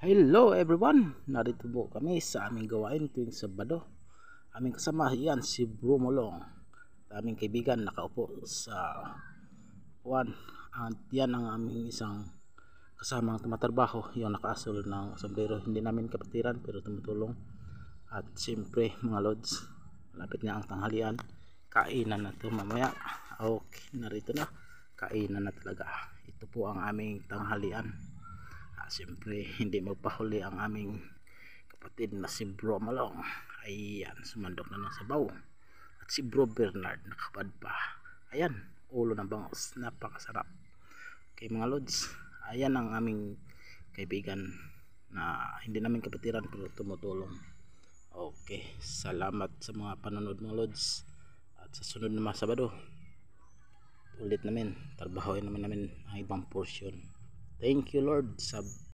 Hello everyone! Narito po kami sa aming gawain tuwing Sabado. Aming kasama yan si Bro Molong, aming kaibigan nakaupo sa uwan. At yan ang aming isang kasamang tumatrabaho, yung nakaasul ng sombrero. Hindi namin kapatiran pero tumutulong. At siyempre mga lods, malapit na ang tanghalian. Kainan na ito mamaya. Okay, narito na. Kainan na talaga. Ito po ang aming tanghalian. Siyempre hindi magpahuli ang aming kapatid na si Bro Malong. Ayan, sumandok na ng sabaw. At si Bro Bernard nakabad pa. Ayan, ulo ng bangos, napakasarap. Okay mga lods, ayan ang aming kaibigan na hindi namin kapatiran pero tumutulong. Okay, salamat sa mga panonood mga lods. At sa sunod na mga Sabado ulit namin, trabahoin naman namin ang ibang portion. Thank you Lord sa